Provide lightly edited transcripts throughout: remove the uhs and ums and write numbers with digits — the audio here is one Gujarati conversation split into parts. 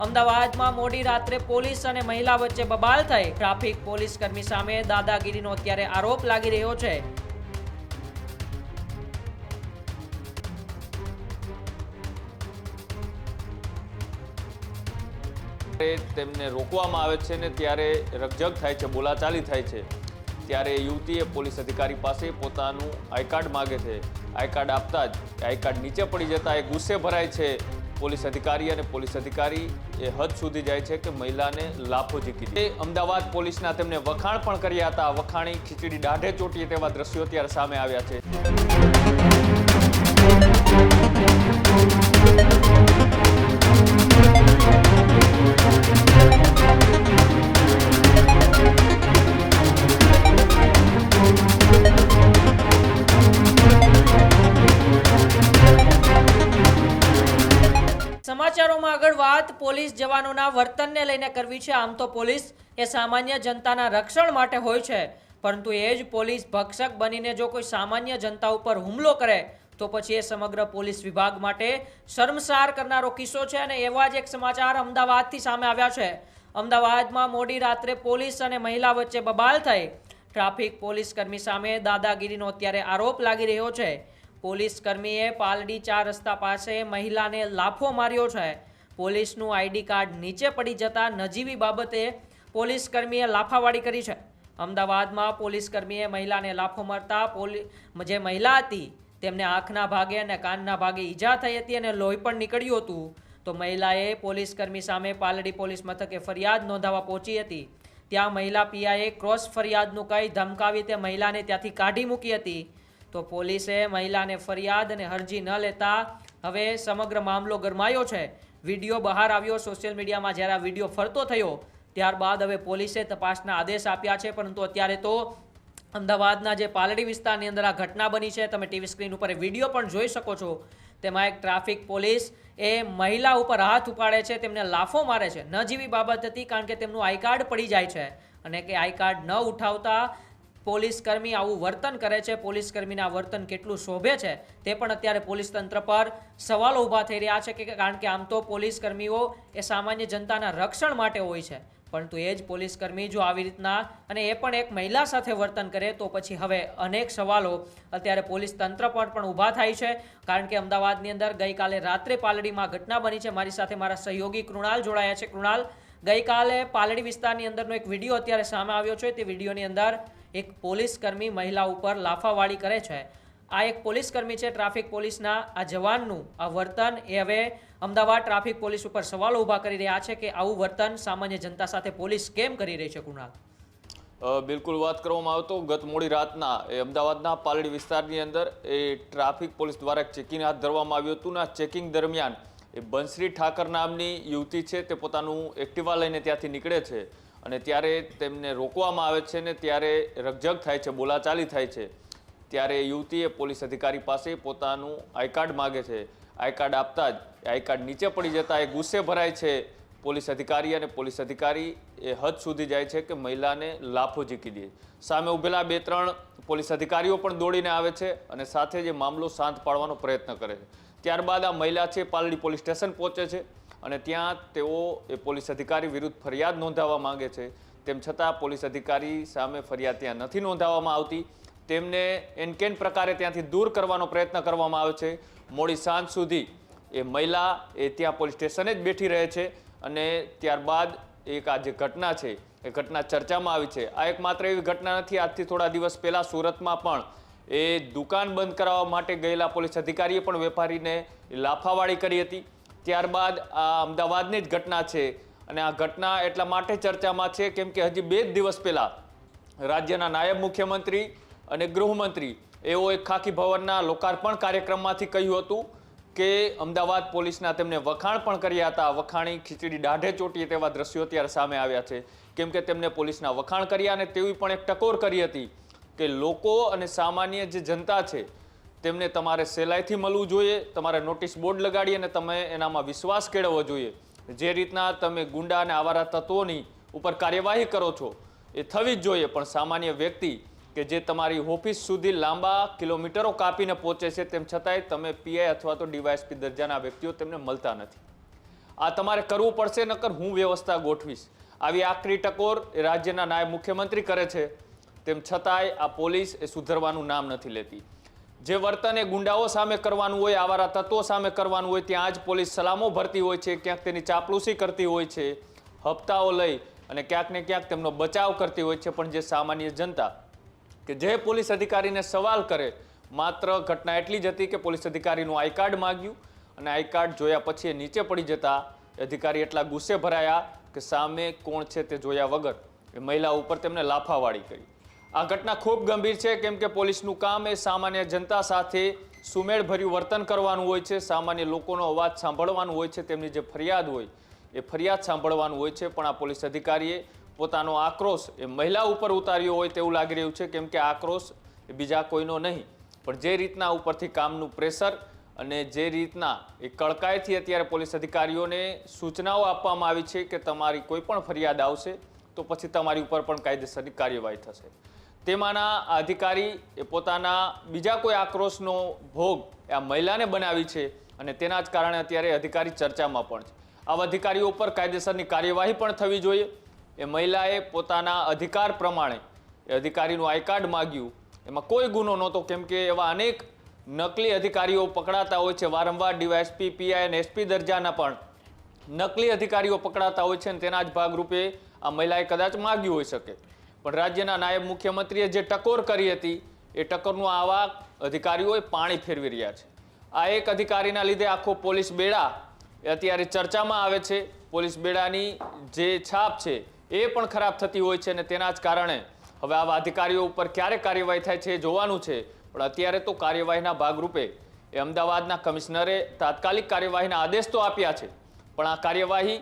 અમદાવાદમાં મોડી રાત્રે પોલીસ અને મહિલા વચ્ચે બબાલ થઈ। ટ્રાફિક પોલીસ કર્મી સામે દાદાગીરીનો અત્યારે આરોપ લાગી રહ્યો છે। તેમને રોકવામાં આવે છે ને ત્યારે રકઝક થાય છે, બોલાચાલી થાય છે। ત્યારે યુવતીએ પોલીસ અધિકારી પાસે પોતાનું આઈ કાર્ડ માગે છે। આઈ કાર્ડ આપતા જ આઈ કાર્ડ નીચે પડી જતા એ ગુસ્સે ભરાય છે પોલીસ અધિકારી, અને પોલીસ અધિકારી એ હદ સુધી જાય છે કે મહિલાને લાફો ઝીકી દે। અમદાવાદ પોલીસના તેમને વખાણ પણ કર્યા હતા। વખાણી ખીચડી દાઢે ચોટીએ તેવા દ્રશ્યો ત્યારે સામે આવ્યા છે। સમાચારોમાં આગળ વાત પોલીસ જવાનોના વર્તનને લઈને કરવી છે। આમ તો પોલીસ એ સામાન્ય જનતાના રક્ષણ માટે હોય છે, પરંતુ એ જ પોલીસ ભક્ષક બનીને જો કોઈ સામાન્ય જનતા ઉપર હુમલો કરે તો પછી એ સમગ્ર પોલીસ વિભાગ માટે શર્મસાર કરનારો કિસ્સો છે। અને એવા જ એક સમાચાર અમદાવાદથી સામે આવ્યા છે। અમદાવાદમાં મોડી રાત્રે પોલીસ અને મહિલા વચ્ચે બબાલ થઈ। ટ્રાફિક પોલીસ કર્મી સામે દાદાગીરીનો અત્યારે આરોપ લાગી રહ્યો છે। પોલીસ કર્મીએ પાલડી 4 રસ્તા પાસે મહિલાને લાફો માર્યો છે। પોલીસનું આઈડી કાર્ડ નીચે પડી જતા નજીવી બાબતે પોલીસ કર્મીએ લાફાવાડી કરી છે। અમદાવાદમાં પોલીસ કર્મીએ મહિલાને લાફો મારતા જે મહિલા હતી તેમને આંખના ભાગે અને કાનના ભાગે ઈજા થઈ હતી અને લોહી પણ નીકળ્યું હતું। તો મહિલાએ પોલીસ કર્મી સામે પાલડી પોલીસ મથકે ફરિયાદ નોંધાવવા પહોંચી હતી। ત્યાં મહિલા પીઆઈએ ક્રોસ ફરિયાદનું કહી ધમકાવી તે મહિલાને ત્યાંથી કાઢી મૂકી હતી। તો પોલીસે મહિલાને ફરિયાદ અને અરજી ન લેતા હવે સમગ્ર મામલો ગરમાયો છે। વિડીયો બહાર આવ્યો સોશિયલ મીડિયામાં। જ્યારે આ વિડીયો ફરતો થયો ત્યારબાદ હવે પોલીસે તપાસના આદેશ આપ્યા છે, પરંતુ અત્યારે તો અમદાવાદના જે પાલડી વિસ્તારની અંદર આ ઘટના બની છે, તમે ટીવી સ્ક્રીન ઉપર વિડીયો પણ જોઈ શકો છો। તેમાં એક ટ્રાફિક પોલીસ એ મહિલા ઉપર હાથ ઉપાડે છે, તેમને લાફો મારે છે। ન જેવી બાબત હતી, કારણ કે તેમનું આઈ કાર્ડ પડી જાય છે અને કે આઈ કાર્ડ ન ઉઠાવતા પોલીસ કર્મી આવું વર્તન કરે છે। પોલીસ કર્મીના વર્તન કેટલું શોભે છે તે પણ અત્યારે પોલીસ તંત્ર પર સવાલો ઊભા થઈ રહ્યા છે, કે કારણ કે આમ તો પોલીસ કર્મીઓ એ સામાન્ય જનતાના રક્ષણ માટે હોય છે, પરંતુ એ જ પોલીસ કર્મી જો આવી રીતના અને એ પણ એક મહિલા સાથે વર્તન કરે તો પછી હવે અનેક સવાલો અત્યારે પોલીસ તંત્ર પર પણ ઊભા થાય છે। કારણ કે અમદાવાદની અંદર ગઈકાલે રાત્રે પાલડીમાં ઘટના બની છે। મારી સાથે મારા સહયોગી કૃણાલ જોડાયા છે। કૃણાલ, ગઈકાલે પાલડી વિસ્તારની અંદરનો એક વિડીયો અત્યારે સામે આવ્યો છે। તે વિડીયોની અંદર એક પોલીસ કર્મી મહિલા ઉપર લાફાવાડી કરે છે। આ એક પોલીસ કર્મી છે ટ્રાફિક પોલીસના। આ જવાનનું આ વર્તન એ હવે અમદાવાદ ટ્રાફિક પોલીસ ઉપર સવાલો ઊભા કરી રહ્યા છે કે આવું વર્તન સામાન્ય જનતા સાથે પોલીસ કેમ કરી રહી છે। કૃણાલ, બિલકુલ વાત કરવામાં આવે તો ગત મોડી રાતના એ અમદાવાદના પાલડી વિસ્તારની અંદર એ ટ્રાફિક પોલીસ દ્વારા ચેકિંગ હાથ ધરવામાં આવ્યું હતું। આ ચેકિંગ દરમિયાન એ બંસરી ઠાકર નામની યુવતી છે તે પોતાનું એક્ટિવા લઈને ત્યાંથી નીકળે છે અને ત્યારે તેમને રોકવામાં આવે છે ને ત્યારે રકઝક થાય છે, બોલાચાલી થાય છે। ત્યારે યુવતીએ પોલીસ અધિકારી પાસે પોતાનું આઈ કાર્ડ માગે છે। આઈ કાર્ડ આપતા જ આઈ કાર્ડ નીચે પડી જતા એ ગુસ્સે ભરાય છે પોલીસ અધિકારી, અને પોલીસ અધિકારી એ હદ સુધી જાય છે કે મહિલાને લાફો ઝીકી દે। સામે ઉભેલા 2-3 પોલીસ અધિકારીઓ પણ દોડીને આવે છે અને સાથે જે મામલો શાંત પાડવાનો પ્રયત્ન કરે છે। ત્યારબાદ આ મહિલા છે પાલડી પોલીસ સ્ટેશન પહોંચે છે અને ત્યાં તેઓ એ પોલીસ અધિકારી વિરુદ્ધ ફરિયાદ નોંધાવવા માંગે છે। તેમ છતાં પોલીસ અધિકારી સામે ફરિયાદ ત્યાં નથી નોંધાવવામાં આવતી। તેમને એનકેન પ્રકારે ત્યાંથી દૂર કરવાનો પ્રયત્ન કરવામાં આવે છે। મોડી સાંજ સુધી એ મહિલા એ ત્યાં પોલીસ સ્ટેશને જ બેઠી રહે છે અને ત્યારબાદ એક આ જે ઘટના છે એ ઘટના ચર્ચામાં આવી છે। આ એક માત્ર એવી ઘટના નથી। આજથી થોડા દિવસ પહેલાં સુરતમાં પણ એ દુકાન બંધ કરાવવા માટે ગયેલા પોલીસ અધિકારીએ પણ વેપારીને લાફાવાડી કરી હતી। ત્યારબાદ આ અમદાવાદની જ ઘટના છે અને આ ઘટના એટલા માટે ચર્ચામાં છે કેમ કે હજી 2 દિવસ પહેલાં રાજ્યના નાયબ મુખ્યમંત્રી અને ગૃહમંત્રી એવો એક ખાકી ભવનના લોકાર્પણ કાર્યક્રમમાંથી કહ્યું હતું કે અમદાવાદ પોલીસના તેમને વખાણ પણ કર્યા હતા। વખાણી ખીચડી દાઢે ચોટીએ તેવા દ્રશ્યો ત્યારે સામે આવ્યા છે, કેમ કે તેમને પોલીસના વખાણ કર્યા અને તેવી પણ એક ટકોર કરી હતી કે લોકો અને સામાન્ય જે જનતા છે તેમને તમારે સહેલાઈથી મળવું જોઈએ, તમારે નોટિસ બોર્ડ લગાડી અને તમે એનામાં વિશ્વાસ કેળવવો જોઈએ। જે રીતના તમે ગુંડા અને આવારા તત્વોની ઉપર કાર્યવાહી કરો છો એ થવી જ જોઈએ, પણ સામાન્ય વ્યક્તિ કે જે તમારી ઓફિસ સુધી લાંબા કિલોમીટરો કાપીને પહોંચે છે તેમ છતાંય તમે પીઆઈ અથવા તો ડીવાયએસપી દરજાના વ્યક્તિઓ તેમને મળતા નથી। આ તમારે કરવું પડશે, નકર હું વ્યવસ્થા ગોઠવીશ. આવી આકરી ટકોર એ રાજ્યના નાયબ મુખ્યમંત્રી કરે છે. તેમ છતાંય આ પોલીસ એ સુધરવાનું નામ નથી લેતી. જે વર્તન એ ગુંડાઓ સામે કરવાનું હોય, આવારા તત્વો સામે કરવાનું હોય, ત્યાં જ પોલીસ સલામો ભરતી હોય છે, ક્યાંક તેની ચાપલૂસી કરતી હોય છે, હપ્તાઓ લઈ અને ક્યાંક ને ક્યાંક તેમનો બચાવ કરતી હોય છે. પણ જે સામાન્ય જનતા કે જે પોલીસ અધિકારીને સવાલ કરે, માત્ર ઘટના એટલી જ હતી કે પોલીસ અધિકારીનું આઈ કાર્ડ માગ્યું અને આઈ કાર્ડ જોયા પછી એ નીચે પડી જતા અધિકારી એટલા ગુસ્સે ભરાયા કે સામે કોણ છે તે જોયા વગર એ મહિલા ઉપર તેમને લાફાવાળી કરી. આ ઘટના ખૂબ ગંભીર છે, કેમ કે પોલીસનું કામ એ સામાન્ય જનતા સાથે સુમેળભર્યું વર્તન કરવાનું હોય છે, સામાન્ય લોકોનો અવાજ સાંભળવાનું હોય છે, તેમની જે ફરિયાદ હોય એ ફરિયાદ સાંભળવાનું હોય છે. પણ આ પોલીસ અધિકારીએ પોતાનો આક્રોશ એ મહિલા ઉપર ઉતાર્યો હોય તેવું લાગી રહ્યું છે, કેમ કે આક્રોશ એ બીજા કોઈનો નહીં, પણ જે રીતના ઉપરથી કામનું પ્રેશર અને જે રીતના એ કડકાઈથી અત્યારે પોલીસ અધિકારીઓને સૂચનાઓ આપવામાં આવી છે કે તમારી કોઈ પણ ફરિયાદ આવશે તો પછી તમારી ઉપર પણ કાયદેસરની કાર્યવાહી થશે. તેમાંના આ અધિકારી એ પોતાના બીજા કોઈ આક્રોશનો ભોગ આ મહિલાને બનાવી છે અને તેના જ કારણે અત્યારે અધિકારી ચર્ચામાં પણ છે. આવા અધિકારીઓ પર કાયદેસરની કાર્યવાહી પણ થવી જોઈએ. એ મહિલાએ પોતાના અધિકાર પ્રમાણે એ અધિકારીનું આઈ કાર્ડ માગ્યું, એમાં કોઈ ગુનો નહોતો, કેમ કે એવા અનેક નકલી અધિકારીઓ પકડાતા હોય છે. વારંવાર ડીવાયએસપી, પીઆઈ અને એસપી દરજાના પણ નકલી અધિકારીઓ પકડાતા હોય છે અને તેના જ ભાગરૂપે આ મહિલાએ કદાચ માગ્યું હોઈ શકે. પણ રાજ્યના નાયબ મુખ્યમંત્રીએ જે ટકોર કરી હતી એ ટકોરનું આવા અધિકારીઓએ પાણી ફેરવી રહ્યા છે. આ એક અધિકારીના લીધે આખો પોલીસ બેડા એ અત્યારે ચર્ચામાં આવે છે. પોલીસ બેડાની જે છાપ છે એ પણ ખરાબ થતી હોય છે અને તેના જ કારણે હવે આવા અધિકારીઓ ઉપર ક્યારે કાર્યવાહી થાય છે એ જોવાનું છે. પણ અત્યારે તો કાર્યવાહીના ભાગરૂપે એ અમદાવાદના કમિશનરે તાત્કાલિક કાર્યવાહીના આદેશ તો આપ્યા છે, પણ આ કાર્યવાહી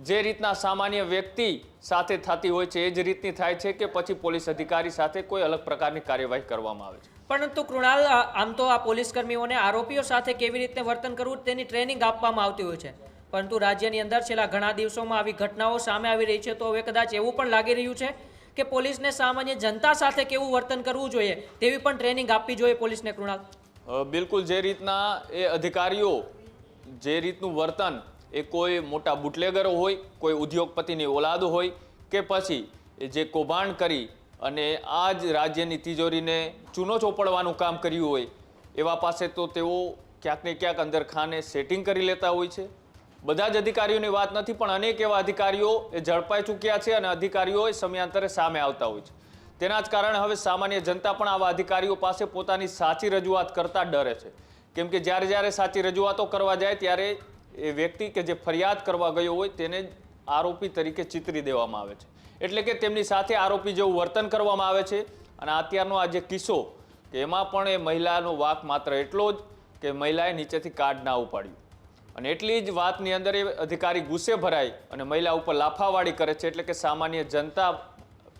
જે રીતના સામાન્ય વ્યક્તિ સાથે થતી હોય છે એ જ રીતની થાય છે કે પછી પોલીસ અધિકારી સાથે કોઈ અલગ પ્રકારની કાર્યવાહી કરવામાં આવે છે. પરંતુ કૃણાલ, આમ તો આ પોલીસ કર્મીઓને આરોપીઓ સાથે કેવી રીતે વર્તન કરવું તેની ટ્રેનિંગ આપવામાં આવતી હોય છે, પરંતુ રાજ્યની અંદર છેલ્લા ઘણા દિવસોમાં આવી ઘટનાઓ સામે આવી રહી છે. તો હવે કદાચ એવું પણ લાગી રહ્યું છે કે પોલીસને સામાન્ય જનતા સાથે કેવું વર્તન કરવું જોઈએ તેવી પણ ટ્રેનિંગ આપવી જોઈએ પોલીસને. કૃણાલ, બિલકુલ જે રીતના એ અધિકારીઓ જે રીતનું વર્તન એ કોઈ મોટા બુટલેગરો હોય, કોઈ ઉદ્યોગપતિની ઓલાદ હોય કે પછી જે કૌભાંડ કરી અને આ જ રાજ્યની તિજોરીને ચૂનો ચોપડવાનું કામ કર્યું હોય એવા પાસે તો તેઓ ક્યાંક ને ક્યાંક અંદર ખાને સેટિંગ કરી લેતા હોય છે. બધા જ અધિકારીઓની વાત નથી, પણ અનેક એવા અધિકારીઓ એ ઝડપાઈ ચૂક્યા છે અને અધિકારીઓ સમયાંતરે સામે આવતા હોય છે. તેના જ કારણે હવે સામાન્ય જનતા પણ આવા અધિકારીઓ પાસે પોતાની સાચી રજૂઆત કરતા ડરે છે, કેમ કે જ્યારે સાચી રજૂઆતો કરવા જાય ત્યારે એ વ્યક્તિ કે જે ફરિયાદ કરવા ગયો હોય તેને આરોપી તરીકે ચિતરી દેવામાં આવે છે. એટલે કે તેમની સાથે આરોપી જેવું વર્તન કરવામાં આવે છે. અને અત્યારનો આ જે કિસ્સો કે એમાં પણ એ મહિલાનો વાંક માત્ર એટલો જ કે મહિલાએ નીચેથી કાર્ડ ના ઉપાડ્યું અને એટલી જ વાતની અંદર એ અધિકારી ગુસ્સે ભરાય અને મહિલા ઉપર લાફાવાળી કરે છે. એટલે કે સામાન્ય જનતા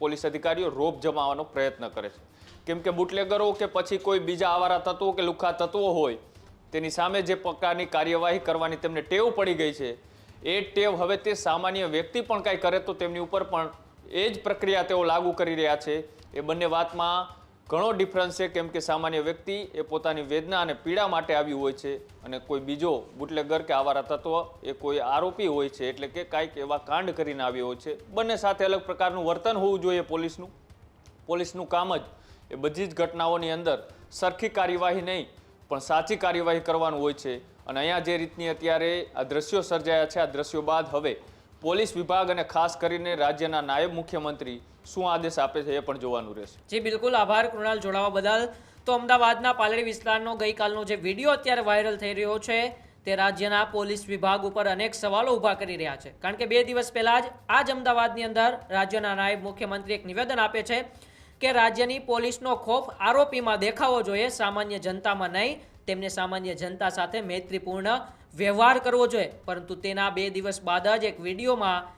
પોલીસ અધિકારીઓ રોપ જમાવવાનો પ્રયત્ન કરે છે, કેમ કે બુટલેગરો કે પછી કોઈ બીજા આવારા તત્વો કે લુખ્ખા તત્વો હોય તેની સામે જે પ્રકારની કાર્યવાહી કરવાની તેમને ટેવ પડી ગઈ છે એ ટેવ હવે તે સામાન્ય વ્યક્તિ પણ કાંઈ કરે તો તેમની ઉપર પણ એ જ પ્રક્રિયા તેઓ લાગુ કરી રહ્યા છે. એ બંને વાતમાં ઘણો ડિફરન્સ છે, કેમ કે સામાન્ય વ્યક્તિ એ પોતાની વેદના અને પીડા માટે આવ્યું હોય છે અને કોઈ બીજો બુટલેગર કે આવારા તત્વ એ કોઈ આરોપી હોય છે, એટલે કે કાંઈક એવા કાંડ કરીને આવ્યો હોય છે. બંને સાથે અલગ પ્રકારનું વર્તન હોવું જોઈએ પોલીસનું. પોલીસનું કામ જ એ બધી જ ઘટનાઓની અંદર સરખી કાર્યવાહી નહીં પણ સાચી કાર્યવાહી કરવાનું હોય છે. અને અહીંયા જે રીતની અત્યારે આ દ્રશ્યો સર્જાયા છે, આ દ્રશ્યો બાદ હવે પોલીસ વિભાગ અને ખાસ કરીને રાજ્યના નાયબ મુખ્યમંત્રી શું આદેશ આપે છે એ પણ જોવાનું રહેશે. જી બિલકુલ, આભાર કૃણાલ જોડાવા બદલ. તો અમદાવાદના પાલડી વિસ્તારનો ગઈકાલનો જે વિડીયો અત્યારે વાયરલ થઈ રહ્યો છે તે રાજ્યના પોલીસ વિભાગ ઉપર અનેક સવાલો ઊભા કરી રહ્યા છે, કારણ કે 2 દિવસ પહેલા જ આ જ અમદાવાદની અંદર રાજ્યના નાયબ મુખ્યમંત્રી એક નિવેદન આપે છે કે રાજ્યની પોલીસનો ખોફ આરોપીમાં દેખાવો જોઈએ, સામાન્ય જનતામાં નહીં. તેમને સામાન્ય જનતા સાથે મૈત્રીપૂર્ણ વ્યવહાર કરવો જોઈએ. પરંતુ તેના 2 દિવસ બાદ જ એક વિડીયોમાં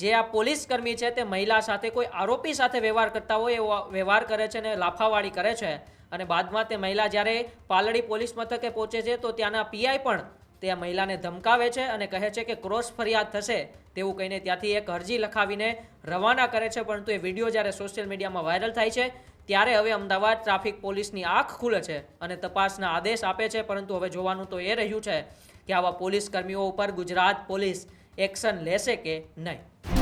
જે આ પોલીસ કર્મી છે તે મહિલા સાથે કોઈ આરોપી સાથે વ્યવહાર કરતા હોય એવો વ્યવહાર કરે છે અને લાફાવાળી કરે છે. અને બાદમાં તે મહિલા જ્યારે પાલડી પોલીસ મથકે પહોંચે છે તો ત્યાંના પીઆઈ પણ તે મહિલાને ધમકાવે છે અને કહે છે કે ક્રોસ ફરિયાદ થશે તેવું કહીને ત્યાંથી એક અરજી લખાવીને રવાના કરે છે. પરંતુ એ વિડીયો જ્યારે સોશિયલ મીડિયામાં વાયરલ થાય છે ત્યારે હવે અમદાવાદ ટ્રાફિક પોલીસની આંખ ખુલે છે અને તપાસના આદેશ આપે છે. પરંતુ હવે જોવાનું તો એ રહ્યું છે કે આવા પોલીસ કર્મીઓ ઉપર ગુજરાત પોલીસ એક્શન લેશે કે નહીં.